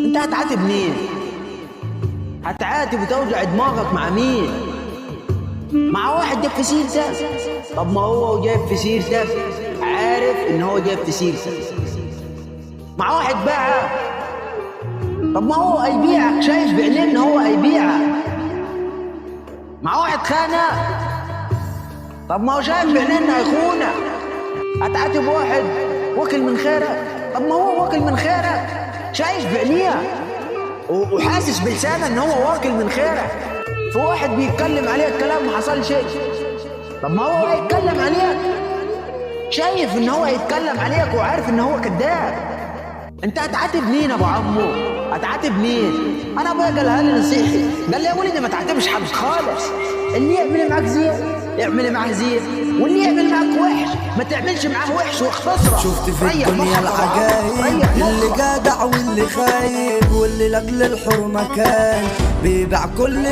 انت هتعاتب مين؟ هتعاتب وتوجع دماغك مع مين؟ مع واحد جاب في سيرتك. طب ما هو جايب في سيرتك عارف ان هو جايب في سيرتك. مع واحد باعك. طب ما هو هيبيعك، شايف بعينيه ان هو هيبيعك. مع واحد خانك. طب ما هو شايف بعينيه انه هيخونك. هتعاتب واحد واكل من خيرك. طب ما هو واكل من خيرك، شايف بعينيه وحاسس بلسانه ان هو واكل من خيرك. في واحد بيتكلم عليك كلام ما حصل شيء. طب ما هو هيتكلم عليك، شايف ان هو هيتكلم عليك وعارف ان هو كذاب. انت هتعاتب مين يا ابو عمو؟ هتعاتب مين؟ انا ابويا قالها لي نصيحي، قال لي يا ولدي ما تعاتبش حد خالص. اللي يعمل معاك زين اعمل معاه زين، واللي يعمل معاك وحش ما تعملش معاه وحش واختصره. شفت في الدنيا العجايب، اللي جدع واللي خايب، واللي لاجل الحرمه كان بيبيع كل